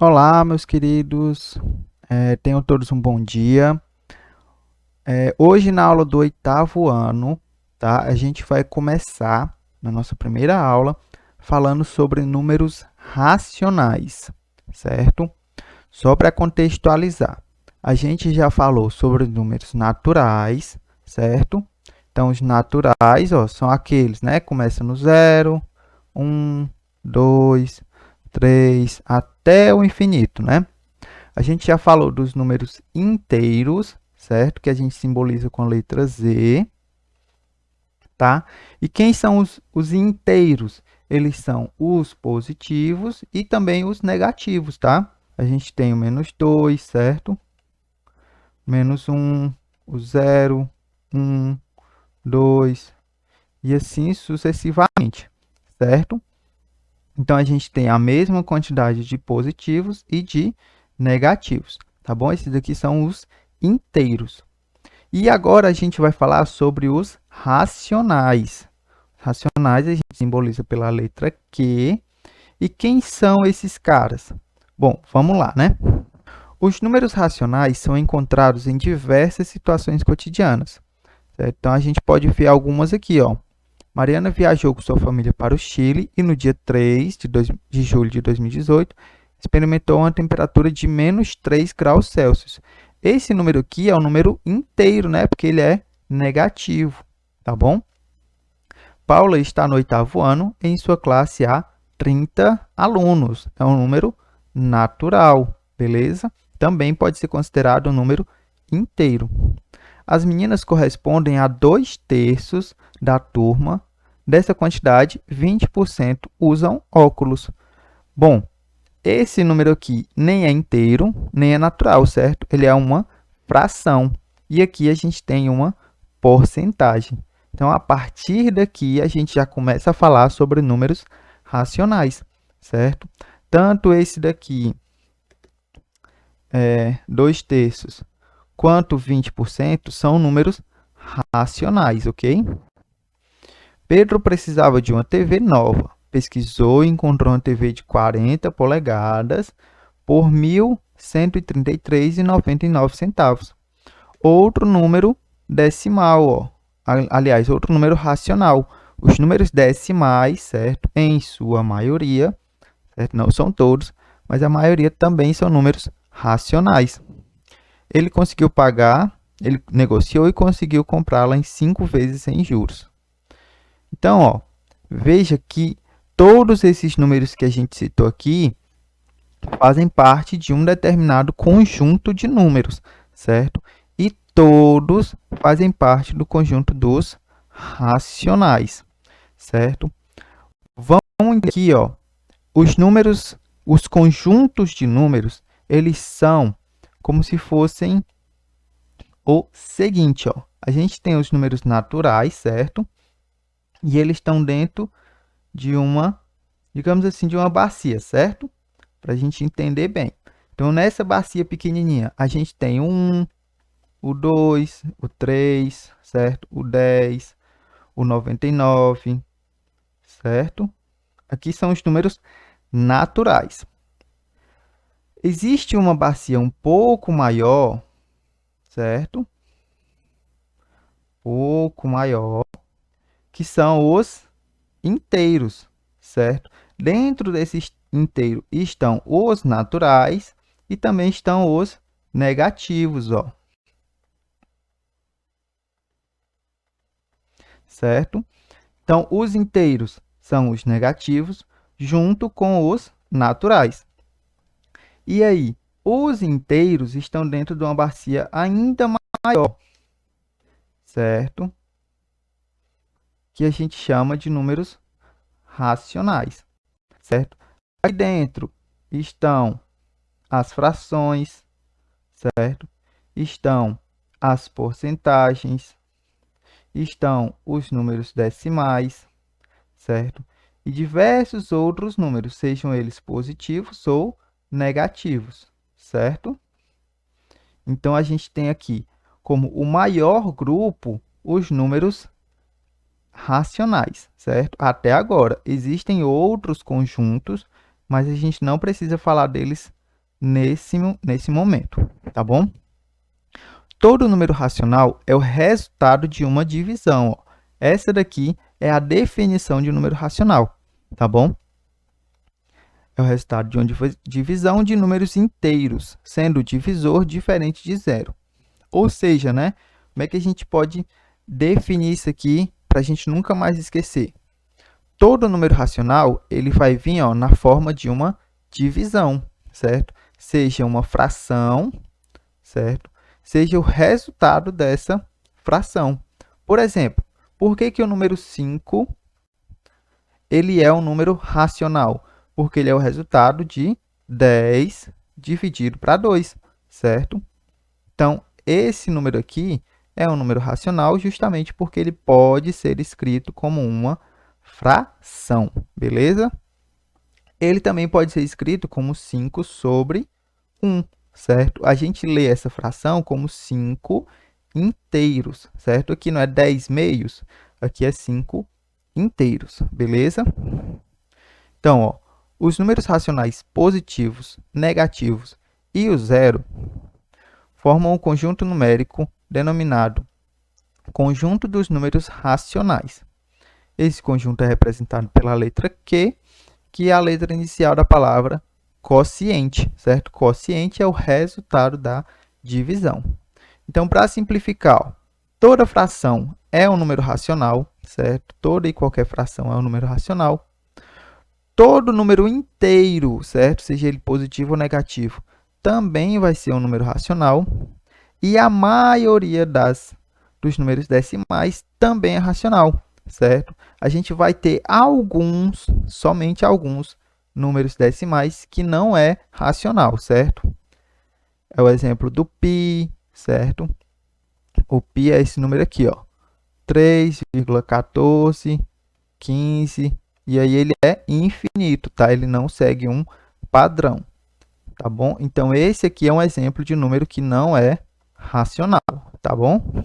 Olá, meus queridos, tenham todos um bom dia. Hoje, na aula do oitavo ano, tá? A gente vai começar, na nossa primeira aula, falando sobre números racionais, certo? Só para contextualizar, a gente já falou sobre números naturais, certo? Então, os naturais, ó, são aqueles, né? Começa no zero, um, 2, 3, até o infinito, né? A gente já falou dos números inteiros, certo? Que a gente simboliza com a letra Z, tá? E quem são os inteiros? Eles são os positivos e também os negativos, tá? A gente tem o menos 2, certo? Menos um, o zero, um, 2 e assim sucessivamente, certo? Então, a gente tem a mesma quantidade de positivos e de negativos, tá bom? Esses aqui são os inteiros. E agora a gente vai falar sobre os racionais. Racionais a gente simboliza pela letra Q. E quem são esses caras? Bom, vamos lá, né? Os números racionais são encontrados em diversas situações cotidianas, certo? Então, a gente pode ver algumas aqui, ó. Mariana viajou com sua família para o Chile e no dia 3 de julho de 2018 experimentou uma temperatura de menos 3 graus Celsius. Esse número aqui é um número inteiro, né? Porque ele é negativo, tá bom? Paula está no oitavo ano, em sua classe há 30 alunos. É um número natural, beleza? Também pode ser considerado um número inteiro. As meninas correspondem a 2/3 da turma. Dessa quantidade, 20% usam óculos. Bom, esse número aqui nem é inteiro, nem é natural, certo? Ele é uma fração. E aqui a gente tem uma porcentagem. Então, a partir daqui, a gente já começa a falar sobre números racionais, certo? Tanto esse daqui, 2/3, quanto 20% são números racionais, ok? Pedro precisava de uma TV nova. Pesquisou e encontrou uma TV de 40 polegadas por R$ 1.133,99. Outro número decimal, ó. Aliás, outro número racional. Os números decimais, certo? Em sua maioria, certo? Não são todos, mas a maioria também são números racionais. Ele conseguiu pagar, ele negociou e conseguiu comprá-la em 5 vezes sem juros. Então, ó, veja que todos esses números que a gente citou aqui fazem parte de um determinado conjunto de números, certo? E todos fazem parte do conjunto dos racionais, certo? Vamos aqui, ó, os números, os conjuntos de números, eles são como se fossem o seguinte, ó. A gente tem os números naturais, certo? E eles estão dentro de uma, digamos assim, de uma bacia, certo? Para a gente entender bem. Então, nessa bacia pequenininha, a gente tem o 1, o 2, o 3, certo? O 10, o 99, certo? Aqui são os números naturais. Existe uma bacia um pouco maior, certo? Pouco maior, que são os inteiros, certo? Dentro desses inteiros estão os naturais e também estão os negativos, ó. Certo? Então, os inteiros são os negativos junto com os naturais. E aí, os inteiros estão dentro de uma bacia ainda maior, certo? Que a gente chama de números racionais, certo? Aí dentro estão as frações, certo? Estão as porcentagens, estão os números decimais, certo? E diversos outros números, sejam eles positivos ou negativos, certo? Então, a gente tem aqui como o maior grupo os números racionais, certo? Até agora, existem outros conjuntos, mas a gente não precisa falar deles nesse momento, tá bom? Todo número racional é o resultado de uma divisão. Ó. Essa daqui é a definição de número racional, tá bom? É o resultado de uma divisão de números inteiros, sendo o divisor diferente de zero. Ou seja, né? Como é que a gente pode definir isso aqui para a gente nunca mais esquecer? Todo número racional ele vai vir ó, na forma de uma divisão, certo? Seja uma fração, certo? Seja o resultado dessa fração. Por exemplo, por que o número 5 ele é um número racional? Porque ele é o resultado de 10 dividido para 2, certo? Então, esse número aqui é um número racional justamente porque ele pode ser escrito como uma fração, beleza? Ele também pode ser escrito como 5 sobre 1, certo? A gente lê essa fração como 5 inteiros, certo? Aqui não é 10 meios, aqui é 5 inteiros, beleza? Então, ó, os números racionais positivos, negativos e o zero formam um conjunto numérico denominado conjunto dos números racionais. Esse conjunto é representado pela letra Q, que é a letra inicial da palavra quociente, certo? Quociente é o resultado da divisão. Então, para simplificar, ó, toda fração é um número racional, certo? Toda e qualquer fração é um número racional. Todo número inteiro, certo? Seja ele positivo ou negativo, também vai ser um número racional. E a maioria dos números decimais também é racional, certo? A gente vai ter somente alguns números decimais que não é racional, certo? É o exemplo do π, certo? O π é esse número aqui, ó, 3,1415, e aí ele é infinito, tá? Ele não segue um padrão, tá bom? Então, esse aqui é um exemplo de número que não é racional, tá bom?